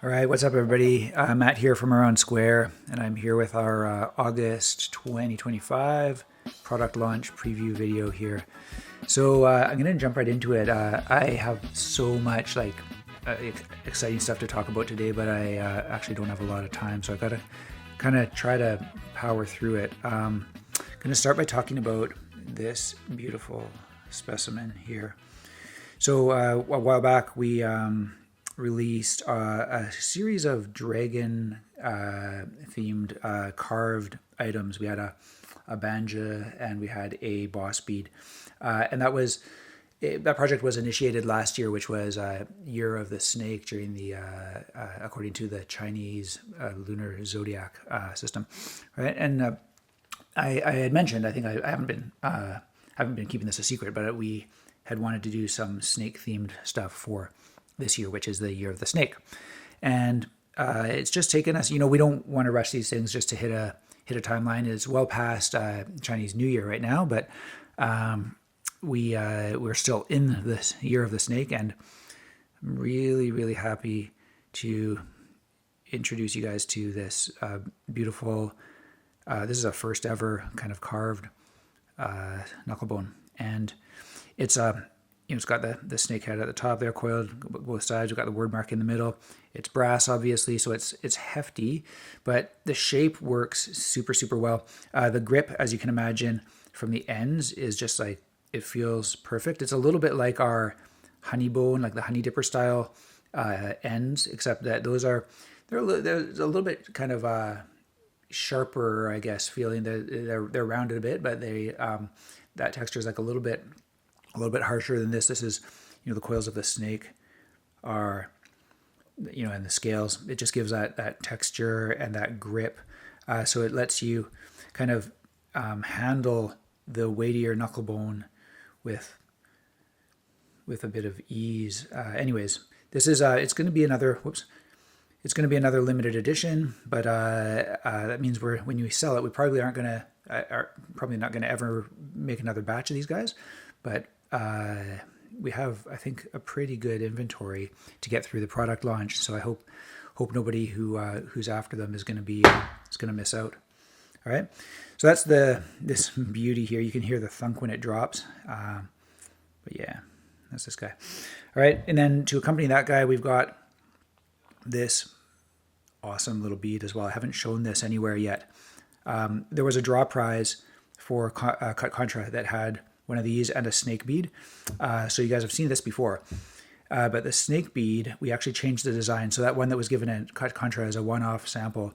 All right, what's up, everybody? Matt here from Aroundsquare, and I'm here with our August 2025 product launch preview video here. So I'm going to jump right into it. I have so much exciting stuff to talk about today, but I actually don't have a lot of time, so I got to kind of try to power through it. I'm going to start by talking about this beautiful specimen here. So a while back, we released a series of dragon themed carved items. We had a banzhi and we had a boss bead, and that project was initiated last year, which was Year of the Snake during the according to the Chinese lunar zodiac system, right? And I had mentioned, I think I haven't been keeping this a secret, but we had wanted to do some snake themed stuff for this year, which is the Year of the Snake. And it's just taken us, we don't want to rush these things just to hit a timeline. It's well past Chinese New Year right now, but we're still in this Year of the Snake, and I'm really, really happy to introduce you guys to this beautiful, this is a first ever kind of carved knucklebone. And it's it's got the snake head at the top there, coiled both sides. We've got the word mark in the middle. It's brass, obviously, so it's hefty, but the shape works super, super well. The grip, as you can imagine, from the ends is just like, it feels perfect. It's a little bit like our honey bone, like the honey dipper style ends, except that they're a little bit kind of sharper, I guess, feeling. They're rounded a bit, but that texture is like a little bit harsher than this. This is, the coils of the snake are, and the scales. It just gives that texture and that grip. So it lets you kind of handle the weightier knucklebone with a bit of ease. Anyways, this is it's going to be another. It's going to be another limited edition, but that means when we sell it, we probably are probably not going to ever make another batch of these guys, but we have, I think, a pretty good inventory to get through the product launch. So I hope nobody who's after them is going to miss out. All right, so that's this beauty here. You can hear the thunk when it drops, but yeah, that's this guy. All right, and then to accompany that guy, we've got this awesome little bead as well. I haven't shown this anywhere yet. There was a draw prize for Cut Contra that had one of these and a snake bead. So you guys have seen this before. But the snake bead, we actually changed the design. So that one that was given at Cut Contra is a one-off sample.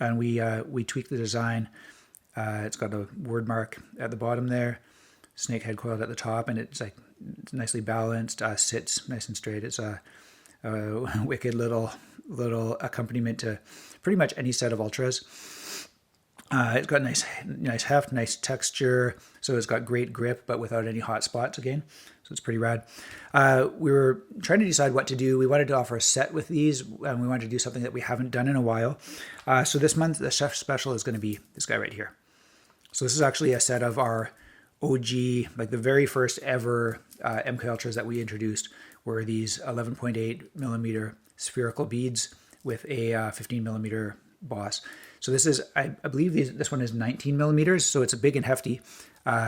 And we tweaked the design. It's got a word mark at the bottom there, snake head coiled at the top, and it's nicely balanced, sits nice and straight. It's a wicked little accompaniment to pretty much any set of ultras. It's got nice heft, nice texture. So it's got great grip, but without any hot spots again. So it's pretty rad. We were trying to decide what to do. We wanted to offer a set with these, and we wanted to do something that we haven't done in a while. So this month, the chef special is going to be this guy right here. So this is actually a set of our OG, like the very first ever mkultras that we introduced were these 11.8 millimeter spherical beads with a 15 millimeter boss. So this is, I believe this one is 19 millimeters, so it's a big and hefty.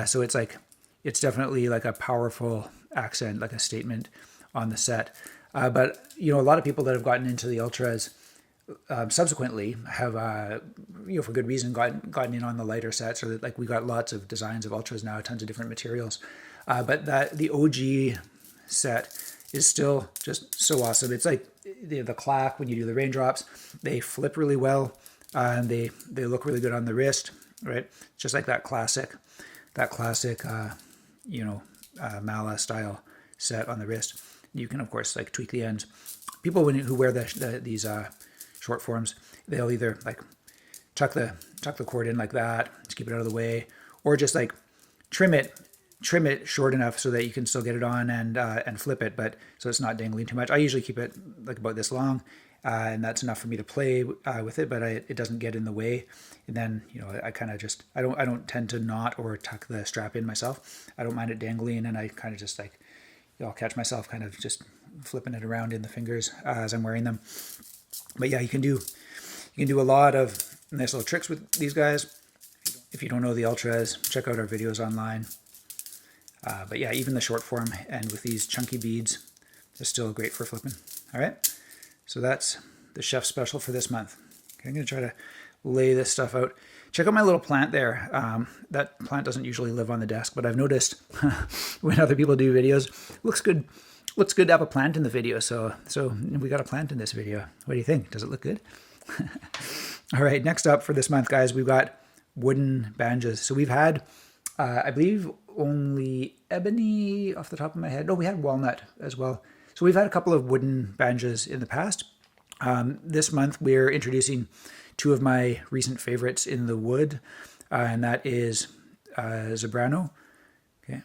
So it's definitely like a powerful accent, like a statement on the set. But a lot of people that have gotten into the ultras subsequently have, for good reason, gotten in on the lighter sets, or we got lots of designs of ultras now, tons of different materials. But the OG set is still just so awesome. It's like the clack when you do the raindrops, they flip really well. And they look really good on the wrist, right? Just like that classic mala style set on the wrist. You can, of course, tweak the ends. People who wear these short forms, they'll either tuck the cord in like that to keep it out of the way, or just trim it short enough so that you can still get it on and flip it, but so it's not dangling too much. I usually keep it about this long. And that's enough for me to play with it, but it doesn't get in the way. And then I kind of just I don't tend to knot or tuck the strap in myself. I don't mind it dangling, and I kind of just I'll catch myself kind of just flipping it around in the fingers as I'm wearing them. But yeah, you can do a lot of nice little tricks with these guys. If you don't know the ultras, check out our videos online. But yeah, even the short form and with these chunky beads, they're still great for flipping. All right, so that's the chef special for this month. Okay, I'm going to try to lay this stuff out. Check out my little plant there. That plant doesn't usually live on the desk, but I've noticed when other people do videos, looks good to have a plant in the video. So we got a plant in this video. What do you think? Does it look good? All right, next up for this month, guys, we've got wooden banjos. So we've had, I believe, only ebony off the top of my head. No, we had walnut as well. So we've had a couple of wooden banjos in the past. This month we're introducing two of my recent favorites in the wood, and that is zebrano, okay,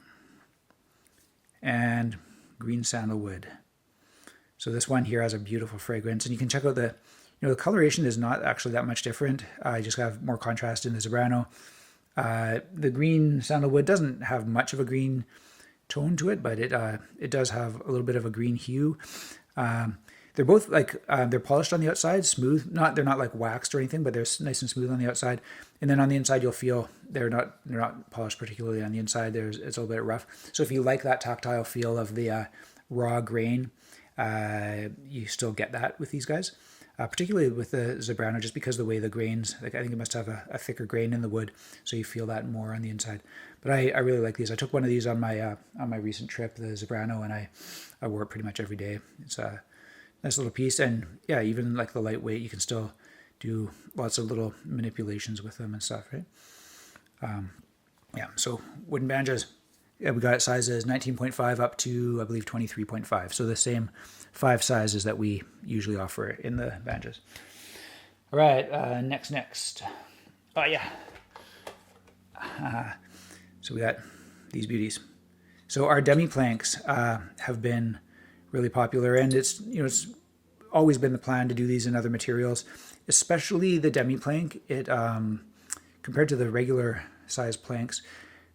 and green sandalwood. So this one here has a beautiful fragrance, and you can check out the coloration is not actually that much different. I just have more contrast in the zebrano. The green sandalwood doesn't have much of a green tone to it, but it does have a little bit of a green hue. They're both like they're polished on the outside, smooth. They're not like waxed or anything, but they're nice and smooth on the outside. And then on the inside, you'll feel they're not polished particularly on the inside. It's a little bit rough. So if you like that tactile feel of the raw grain, you still get that with these guys. Particularly with the zebrano, just because of the way the grains, like I think it must have a thicker grain in the wood, so you feel that more on the inside. But I really like these. I took one of these on my recent trip, the zebrano, and I wore it pretty much every day. It's a nice little piece, and yeah, even like the lightweight, you can still do lots of little manipulations with them and stuff, right? Yeah, so wooden banjos. Yeah, we got sizes 19.5 up to, I believe, 23.5. So the same 5 sizes that we usually offer in the banjos. All right, next. Oh, yeah. So we got these beauties. So our Demi planks have been really popular, and it's always been the plan to do these in other materials, especially the Demi plank. It compared to the regular size planks,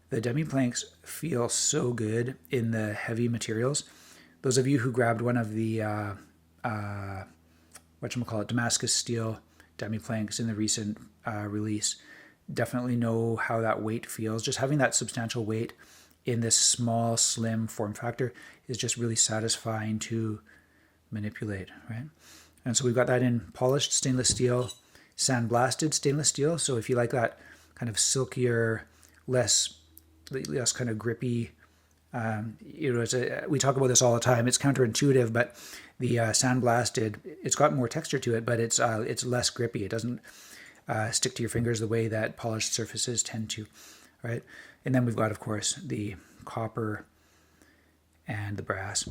the Demi planks feel so good in the heavy materials. Those of you who grabbed one of the Damascus steel Demi planks in the recent release definitely know how that weight feels. Just having that substantial weight in this small, slim form factor is just really satisfying to manipulate, right? And so we've got that in polished stainless steel, sandblasted stainless steel. So if you like that kind of silkier, less kind of grippy, we talk about this all the time. It's counterintuitive, but the sandblasted, it's got more texture to it, but it's less grippy. It doesn't stick to your fingers the way that polished surfaces tend to, right? And then we've got, of course, the copper and the brass.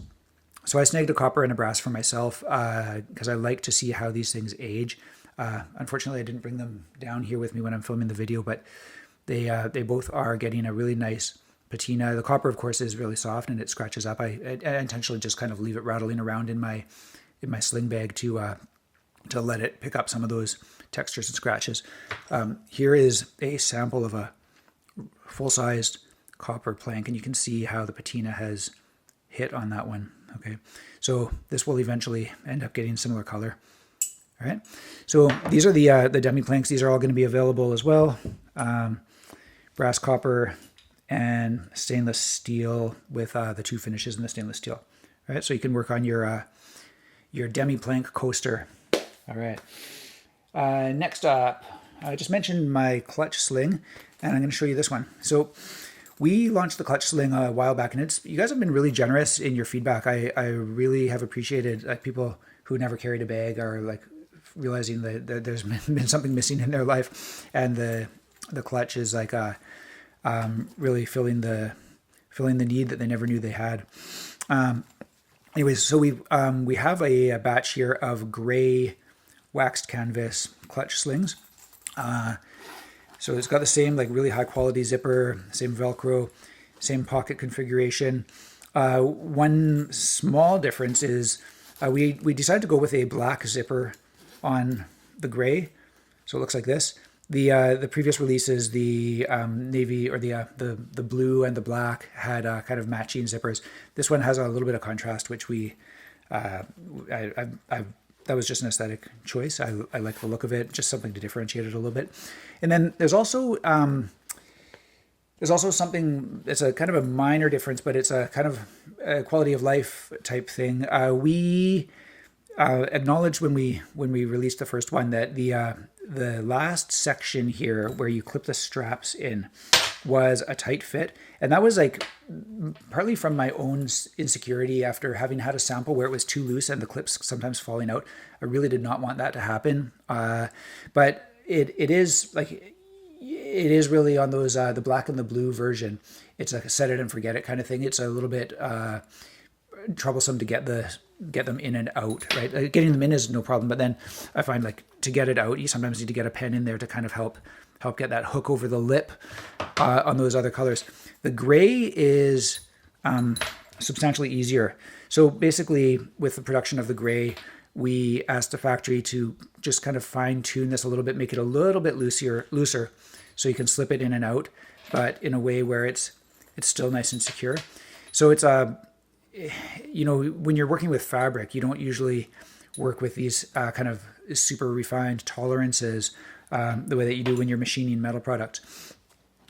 So I snagged a copper and a brass for myself because I like to see how these things age. Unfortunately, I didn't bring them down here with me when I'm filming the video, but they both are getting a really nice patina. The copper, of course, is really soft and it scratches up. I intentionally just kind of leave it rattling around in my sling bag to let it pick up some of those textures and scratches. Here is a sample of a full-sized copper plank, and you can see how the patina has hit on that one. Okay, so this will eventually end up getting similar color. All right, so these are the Demi planks. These are all going to be available as well. Brass, copper, and stainless steel with the 2 finishes in the stainless steel. All right, so you can work on your Demi plank coaster. All right. Next up, I just mentioned my clutch sling, and I'm going to show you this one. So we launched the clutch sling a while back, and you guys have been really generous in your feedback. I really have appreciated people who never carried a bag are like realizing that there's been something missing in their life, and the clutch is like really filling the need that they never knew they had. Anyways, so we have a batch here of gray waxed canvas clutch slings. So it's got the same like really high quality zipper, same Velcro, same pocket configuration. One small difference is we decided to go with a black zipper on the gray, so it looks like this. The previous releases, the navy or the blue and the black had kind of matching zippers. This one has a little bit of contrast, which that's that was just an aesthetic choice. I like the look of it, just something to differentiate it a little bit. And then there's also something, it's a kind of a minor difference, but it's a kind of a quality of life type thing. We acknowledged when we released the first one that the last section here where you clip the straps in was a tight fit, and that was like partly from my own insecurity after having had a sample where it was too loose and the clips sometimes falling out. I really did not want that to happen, but it is like, it is really on those the black and the blue version. It's like a set it and forget it kind of thing. It's a little bit troublesome to get them in and out, right? Getting them in is no problem, but then I find like to get it out, you sometimes need to get a pen in there to kind of help get that hook over the lip on those other colors. The gray is substantially easier. So basically, with the production of the gray, we asked the factory to just kind of fine tune this a little bit, make it a little bit looser, so you can slip it in and out, but in a way where it's still nice and secure. So it's when you're working with fabric, you don't usually work with these kind of super refined tolerances the way that you do when you're machining metal products.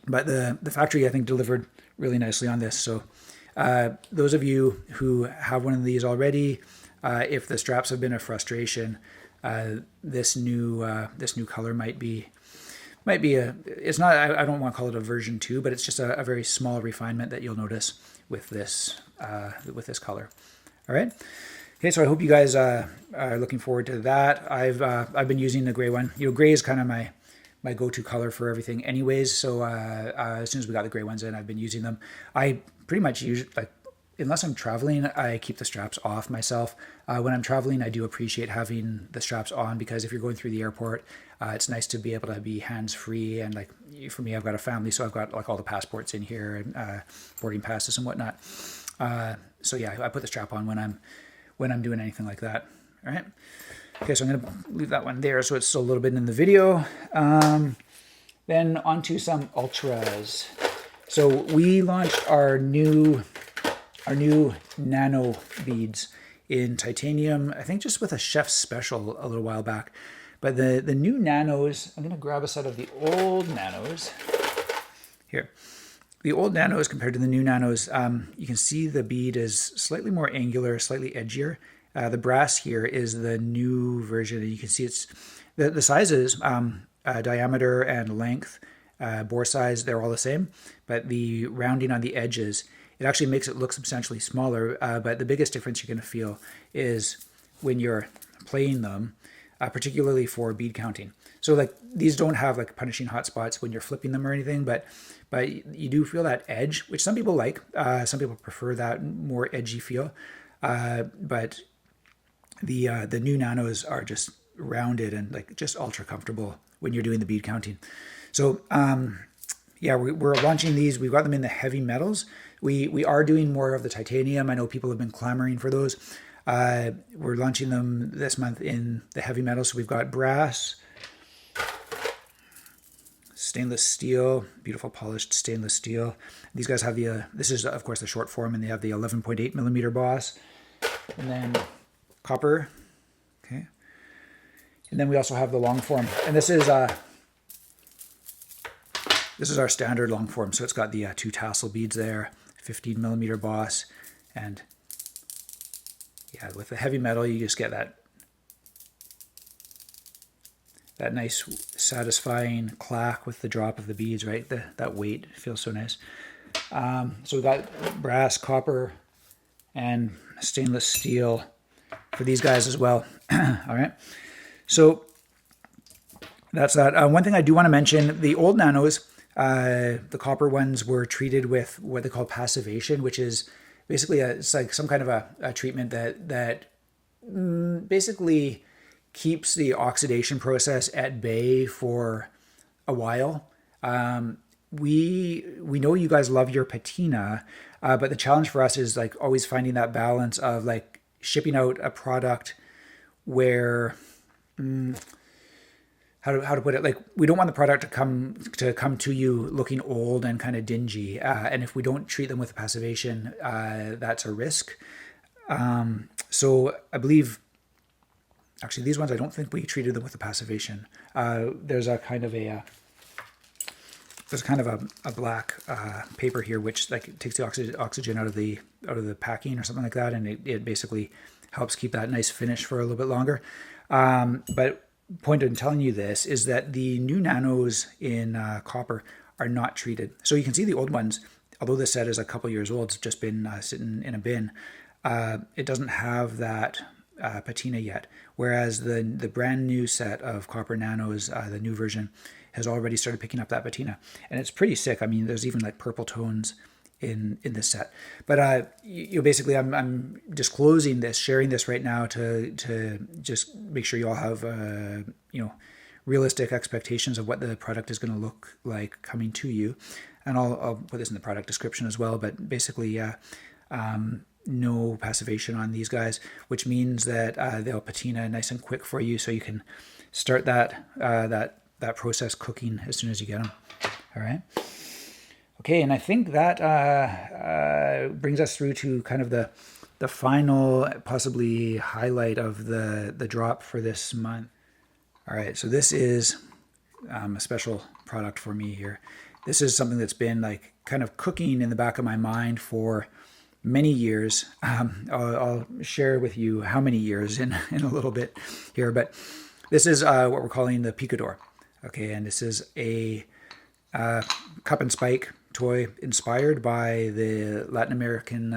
But the factory, I think, delivered really nicely on this. So those of you who have one of these already, if the straps have been a frustration, this new color might be it's not, I don't want to call it a version 2, but it's just a very small refinement that you'll notice with this color. All right. Okay, so I hope you guys are looking forward to that. I've been using the gray one. Gray is kind of my go-to color for everything anyways. So as soon as we got the gray ones in, I've been using them. I pretty much use, like, unless I'm traveling, I keep the straps off myself. When I'm traveling, I do appreciate having the straps on, because if you're going through the airport, it's nice to be able to be hands-free. And like for me, I've got a family, so I've got like all the passports in here and boarding passes and whatnot. So yeah, I put the strap on when I'm doing anything like that. All right. Okay, so I'm going to leave that one there so it's still a little bit in the video. Then onto some ultras. So we launched our new nano beads in titanium, I think just with a chef's special a little while back. But the new nanos, I'm going to grab a set of the old nanos here. The old nanos compared to the new nanos, you can see the bead is slightly more angular, slightly edgier. The brass here is the new version, and you can see it's the sizes, diameter and length, bore size, they're all the same, but the rounding on the edges, it actually makes it look substantially smaller. But the biggest difference you're going to feel is when you're playing them, particularly for bead counting. So like these don't have like punishing hot spots when you're flipping them or anything, but you do feel that edge, which some people like. Some people prefer that more edgy feel. But the new nanos are just rounded and like just ultra comfortable when you're doing the bead counting. So yeah, we're launching these. We've got them in the heavy metals. We are doing more of the titanium. I know people have been clamoring for those. We're launching them this month in the heavy metals. So we've got brass, stainless steel, beautiful polished stainless steel. These guys have this is of course the short form, and they have the 11.8 millimeter boss, and then copper. Okay. And then we also have the long form, and this is our standard long form. So it's got the 2 tassel beads there, 15 millimeter boss, and yeah, with the heavy metal, you just get that nice satisfying clack with the drop of the beads, right? That weight feels so nice. So we've got brass, copper, and stainless steel for these guys as well. All right. So that's that. One thing I do want to mention, the old nanos, the copper ones were treated with what they call passivation, which is basically it's like some kind of a treatment that basically keeps the oxidation process at bay for a while. We know you guys love your patina, but the challenge for us is like always finding that balance of like shipping out a product where how to put it, like we don't want the product to come to you looking old and kind of dingy, and if we don't treat them with passivation, that's a risk. So I believe Actually, these ones, I don't think we treated them with a passivation. There's a kind of a black paper here which like takes the oxygen out of the packing or something like that, and it basically helps keep that nice finish for a little bit longer. But point in telling you this is that the new nanos in copper are not treated. So you can see the old ones, although this set is a couple years old, it's just been sitting in a bin. It doesn't have that patina yet, whereas the brand new set of copper nanos, the new version, has already started picking up that patina, and it's pretty sick. I mean, there's even like purple tones in this set. But basically, I'm disclosing this, sharing this right now to just make sure you all have realistic expectations of what the product is going to look like coming to you, and I'll put this in the product description as well. But basically, no passivation on these guys, which means that they'll patina nice and quick for you, so you can start that process cooking as soon as you get them. All right. Okay, and I think that brings us through to kind of the final, possibly highlight of the drop for this month. All right, so this is a special product for me here. This is something that's been like kind of cooking in the back of my mind for many years. I'll share with you how many years in a little bit here, but this is what we're calling the Picador. Okay, and this is a cup and spike toy inspired by the Latin American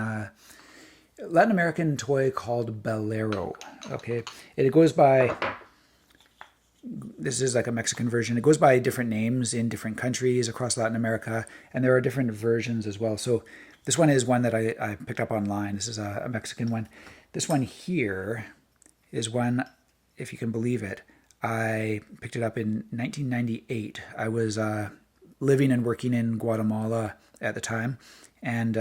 toy called balero. Okay, it goes by, this is like a Mexican version. It goes by different names in different countries across Latin America, and there are different versions as well. So this one is one that I picked up online. This is a Mexican one. This one here is one, if you can believe it, I picked it up in 1998. I was living and working in Guatemala at the time, and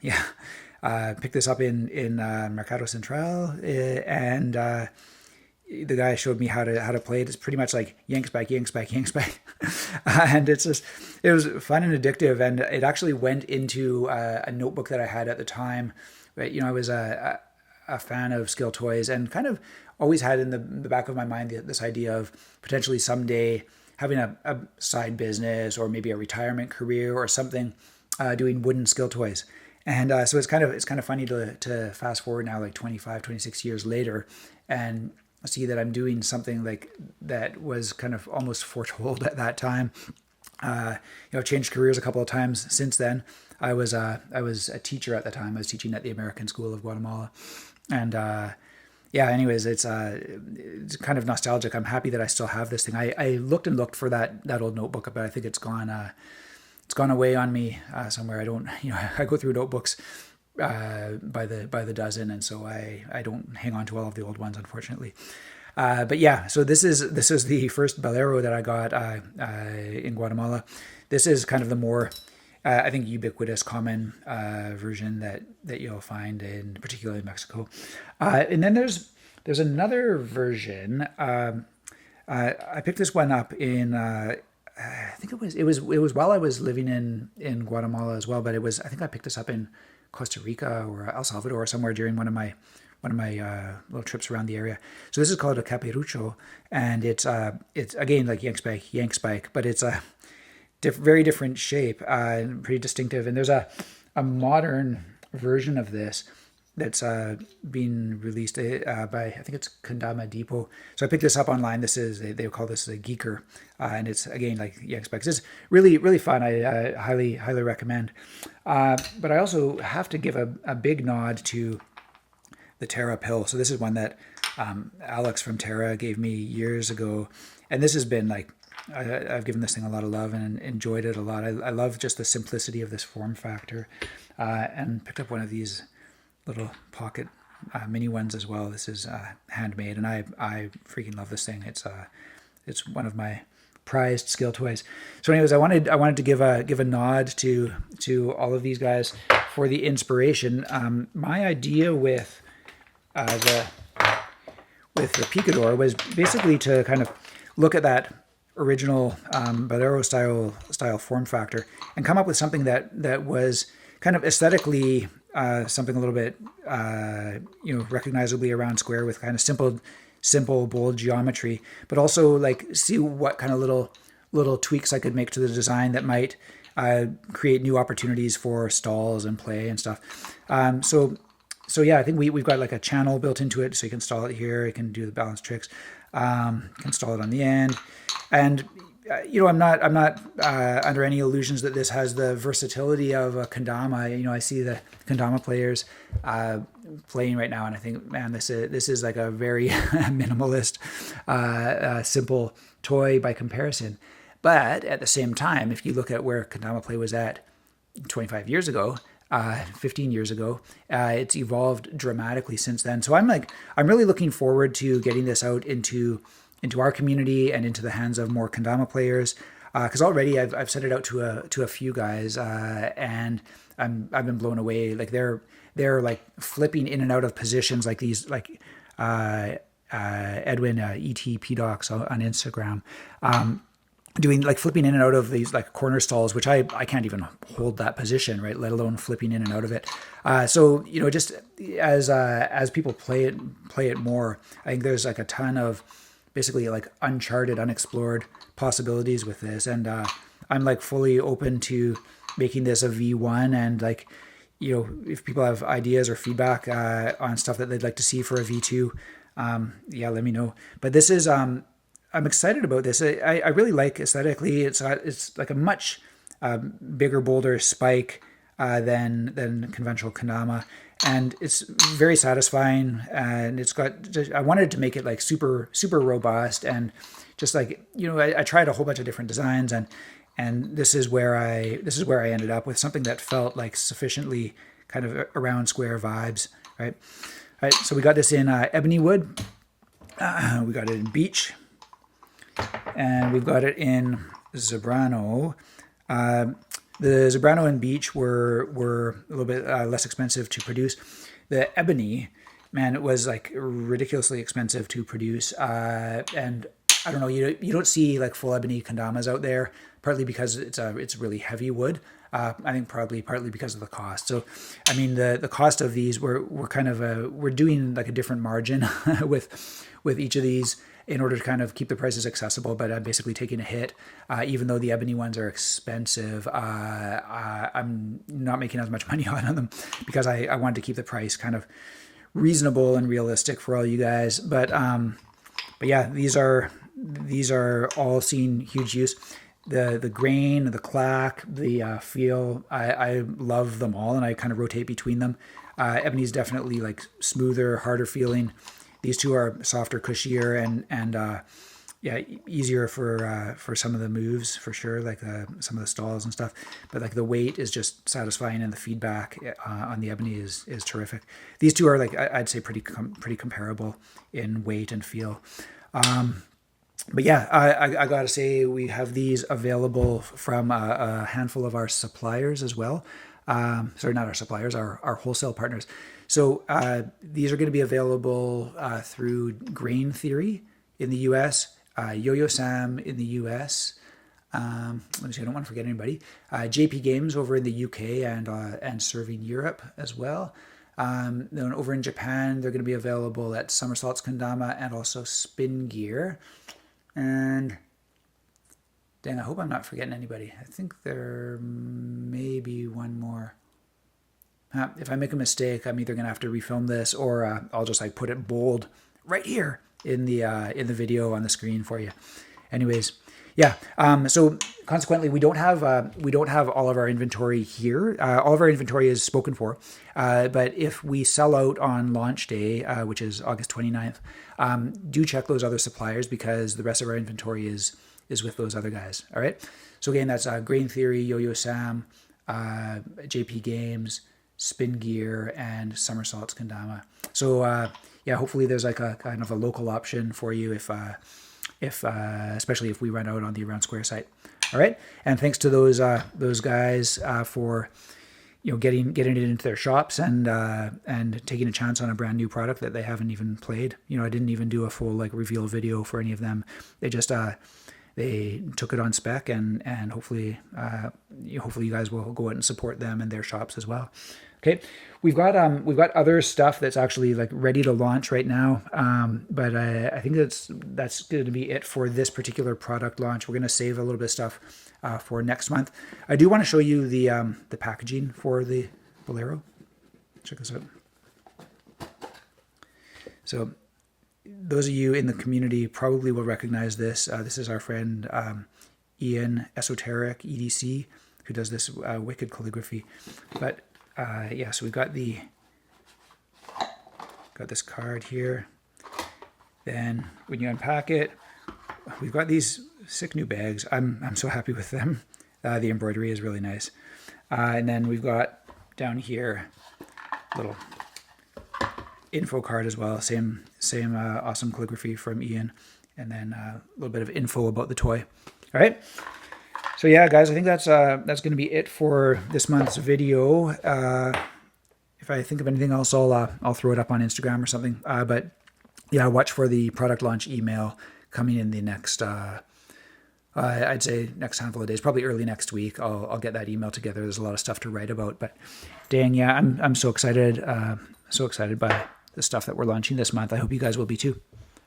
picked this up in Mercado Central, and the guy showed me how to play it. It's pretty much like yank spike, yank spike, yank spike, and it was fun and addictive. And it actually went into a notebook that I had at the time. Right, I was a fan of skill toys, and kind of always had in the back of my mind this idea of potentially someday having a side business or maybe a retirement career or something, doing wooden skill toys. And so it's kind of funny to fast forward now, like 25, 26 years later, and see that I'm doing something like that was kind of almost foretold at that time. I've changed careers a couple of times since then. I was a teacher at the time. I was teaching at the American School of Guatemala, and anyways, it's kind of nostalgic. I'm happy that I still have this thing. I looked for that old notebook, but I think it's gone away on me somewhere. I don't, I go through notebooks by the dozen, and so I don't hang on to all of the old ones, unfortunately. But yeah, so this is the first balero that I got in Guatemala. This is kind of the more I think ubiquitous, common version that you'll find in particularly Mexico. And then there's another version. I picked this one up in I think it was while I was living in Guatemala as well, but I think I picked this up in Costa Rica or El Salvador or somewhere during one of my little trips around the area. So this is called a capirucho, and it's again like yank spike, but it's a very different shape, and pretty distinctive. And there's a modern version of this that's being released by, I think it's Kendama Depot. So I picked this up online. They call this a geeker, and it's again like yank spikes. It's really, really fun. I highly recommend. But I also have to give a big nod to the Terra pill. So this is one that Alex from Terra gave me years ago, and this has been like, I've given this thing a lot of love and enjoyed it a lot. I love just the simplicity of this form factor, and picked up one of these little pocket mini ones as well. This is handmade, and I freaking love this thing. It's one of my prized skill toys. So anyways, I wanted to give a nod to all of these guys for the inspiration. My idea with the Picador was basically to kind of look at that original balero style form factor and come up with something that was kind of aesthetically something a little bit recognizably Aroundsquare, with kind of simple simple, bold geometry, but also like see what kind of little tweaks I could make to the design that might create new opportunities for stalls and play and stuff. So yeah, I think we've got like a channel built into it, so you can install it here. You can do the balance tricks. You can install it on the end, and I'm not under any illusions that this has the versatility of a kendama. I see the kendama players playing right now, and I think, man, this is like a very minimalist, simple toy by comparison. But at the same time, if you look at where kendama play was at 25 years ago, 15 years ago, it's evolved dramatically since then. So I'm really looking forward to getting this out into our community and into the hands of more kendama players. Because already I've sent it out to a few guys, and I've been blown away. Like they're like flipping in and out of positions like these, like Edwin ETP docs on Instagram. Doing like flipping in and out of these like corner stalls, which I can't even hold that position, right? Let alone flipping in and out of it. So just as people play it more, I think there's like a ton of basically like uncharted, unexplored possibilities with this, and I'm like fully open to making this a V1, and like if people have ideas or feedback on stuff that they'd like to see for a V2, let me know. But this is I'm excited about this. I really like aesthetically. It's like a much bigger, bolder spike than conventional kendama, and it's very satisfying. And it's got. I wanted to make it like super robust, and just like I tried a whole bunch of different designs, and this is where I ended up with something that felt like sufficiently kind of Aroundsquare vibes, right? All right. So we got this in ebony wood. We got it in beech. And we've got it in Zebrano. The Zebrano and beech were a little bit less expensive to produce. The ebony, man, it was like ridiculously expensive to produce. And I don't know, you don't see like full ebony kendamas out there, partly because it's really heavy wood. I think probably partly because of the cost. So, I mean, the cost of these we're kind of we're doing like a different margin with each of these, in order to kind of keep the prices accessible, but I'm basically taking a hit. Even though the ebony ones are expensive, I'm not making as much money on them because I wanted to keep the price kind of reasonable and realistic for all you guys. But yeah, these are all seeing huge use. The grain, the clack, the feel, I love them all, and I kind of rotate between them. Ebony is definitely like smoother, harder feeling. These two are softer, cushier, and easier for some of the moves for sure, like some of the stalls and stuff. But like the weight is just satisfying, and the feedback on the ebony is terrific. These two are like I'd say pretty comparable in weight and feel. But yeah, I gotta say we have these available from a handful of our suppliers as well. Sorry, not our suppliers, our wholesale partners. So these are going to be available through Grain Theory in the U.S., Yo-Yo Sam in the U.S. Let me see, I don't want to forget anybody. JP Games over in the U.K. and serving Europe as well. Then over in Japan, they're going to be available at Somersaults Kendama and also Spin Gear. And dang, I hope I'm not forgetting anybody. I think there may be one more. If I make a mistake, I'm either going to have to refilm this, or I'll just like put it bold right here in the video on the screen for you. Anyways, yeah. So consequently, we don't have all of our inventory here. All of our inventory is spoken for. But if we sell out on launch day, which is August 29th, do check those other suppliers, because the rest of our inventory is with those other guys. All right. So again, that's Grain Theory, Yo-Yo Sam, JP Games, Spin Gear, and Somersaults Kendama. So yeah, hopefully there's like a kind of a local option for you if especially if we run out on the Aroundsquare site. All right, and thanks to those guys for getting it into their shops and taking a chance on a brand new product that they haven't even played. I didn't even do a full like reveal video for any of them. They just they took it on spec, and hopefully you guys will go out and support them in their shops as well. Okay, we've got other stuff that's actually like ready to launch right now, but I think that's going to be it for this particular product launch. We're going to save a little bit of stuff for next month. I do want to show you the packaging for the Balero. Check this out. So those of you in the community probably will recognize this. This is our friend Ian Esoteric EDC, who does this wicked calligraphy. But yeah, so we've got this card here. Then when you unpack it, we've got these sick new bags. I'm so happy with them. The embroidery is really nice. And then we've got down here a little info card as well. Same awesome calligraphy from Ian. And then a little bit of info about the toy. All right. So yeah, guys, I think that's going to be it for this month's video. If I think of anything else, I'll throw it up on Instagram or something. But yeah, watch for the product launch email coming in the next, I'd say next handful of days, probably early next week. I'll get that email together. There's a lot of stuff to write about. But dang, yeah, I'm so excited. So excited by the stuff that we're launching this month. I hope you guys will be too.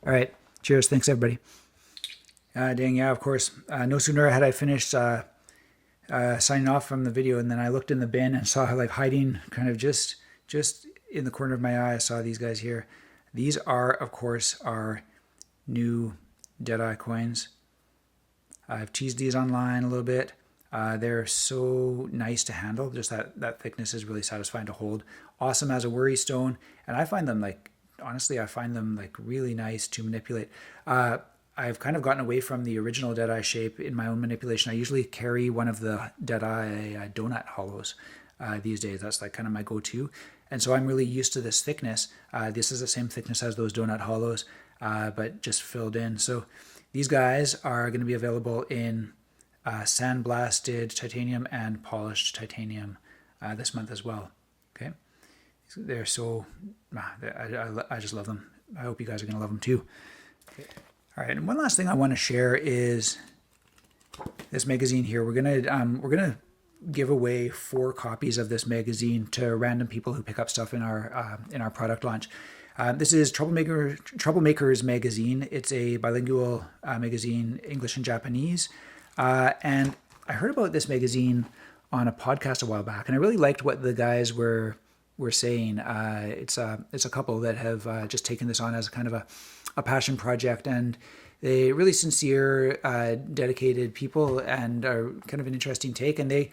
All right. Cheers. Thanks, everybody. Dang, yeah, of course. No sooner had I finished signing off from the video, and then I looked in the bin and saw like hiding kind of just in the corner of my eye, I saw these guys here. These are, of course, our new Deadeye coins. I've teased these online a little bit. They're so nice to handle. Just that thickness is really satisfying to hold. Awesome as a worry stone. And I find them like, honestly, I find them like really nice to manipulate. I've kind of gotten away from the original Deadeye shape in my own manipulation. I usually carry one of the Deadeye donut hollows these days. That's like kind of my go-to. And so I'm really used to this thickness. This is the same thickness as those donut hollows, but just filled in. So these guys are going to be available in sandblasted titanium and polished titanium this month as well. Okay, they're so I just love them. I hope you guys are going to love them too. Okay. All right, and one last thing I want to share is this magazine here. We're gonna give away 4 copies of this magazine to random people who pick up stuff in our product launch. This is Troublemakers magazine. It's a bilingual magazine, English and Japanese. And I heard about this magazine on a podcast a while back, and I really liked what the guys were saying. It's a couple that have just taken this on as kind of a passion project, and they really sincere, dedicated people, and are kind of an interesting take. And they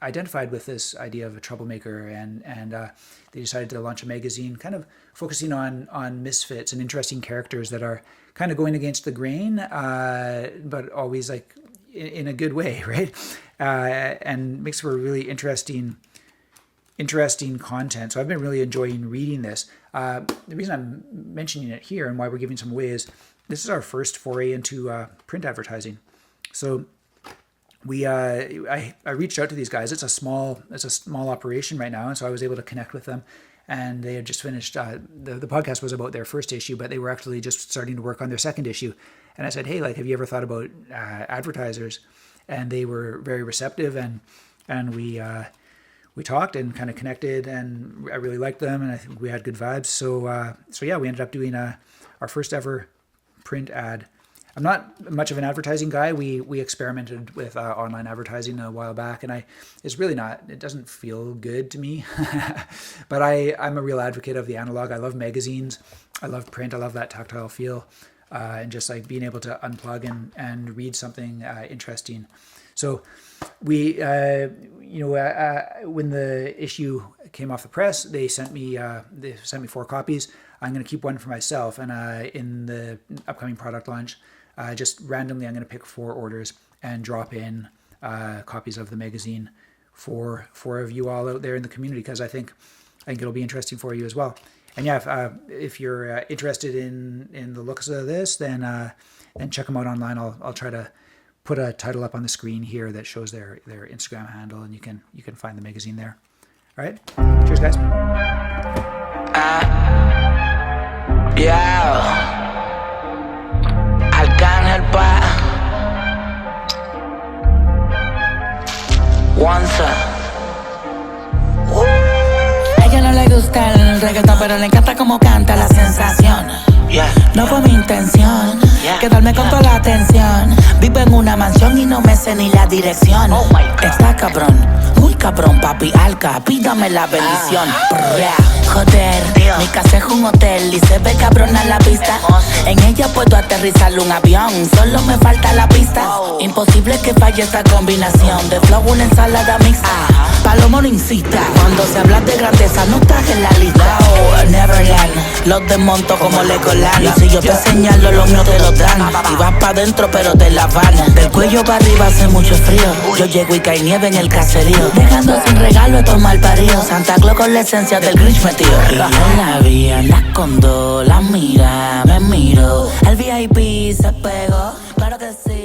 identified with this idea of a troublemaker, and they decided to launch a magazine kind of focusing on misfits and interesting characters that are kind of going against the grain, but always like in a good way, right? And makes for really interesting content. So I've been really enjoying reading this. The reason I'm mentioning it here and why we're giving some away is this is our first foray into print advertising. So I reached out to these guys. It's a small operation right now, and so I was able to connect with them. And they had just finished. The podcast was about their first issue, but they were actually just starting to work on their second issue. And I said, hey, like, have you ever thought about advertisers? And they were very receptive, and we talked and kind of connected, and I really liked them, and I think we had good vibes. So yeah, we ended up doing our first ever print ad. I'm not much of an advertising guy. We experimented with online advertising a while back, and it's really not, it doesn't feel good to me. But I'm a real advocate of the analog. I love magazines. I love print. I love that tactile feel, and just like being able to unplug and read something interesting. So we, when the issue came off the press, they sent me 4 copies. I'm going to keep one for myself, and in the upcoming product launch, just randomly, I'm going to pick 4 orders and drop in copies of the magazine for of you all out there in the community, because I think it'll be interesting for you as well. And yeah, if you're interested in the looks of this, then check them out online. I'll try to put a title up on the screen here that shows their Instagram handle, and you can find the magazine there. All right, cheers, guys. Yeah. But once de usted el reggaetón, pero le encanta como canta la sensación. No fue mi intención quedarme con toda la atención. Vivo en una mansión y no me sé ni la dirección. Está cabrón, muy cabrón, papi alca, pídame la bendición. Joder, mi casa es un hotel y se ve cabrona la vista. En ella puedo aterrizar un avión, solo me falta la pista. Imposible que falle esta combinación de flow, una ensalada mixta. Palomo no incita, cuando se habla de grandeza no estás en la lista. Neverland, los desmonto como Legoland. Y si yo te señalo, los míos te lo dan. Y vas pa' dentro pero te la van. Del cuello para arriba hace mucho frío. Yo llego y cae nieve en el caserío, dejando sin regalo estos malparidos. Santa Claus con la esencia del Grinch metido. Y yo la vi, la escondo, la mira, me miro. El VIP se pegó, claro que sí.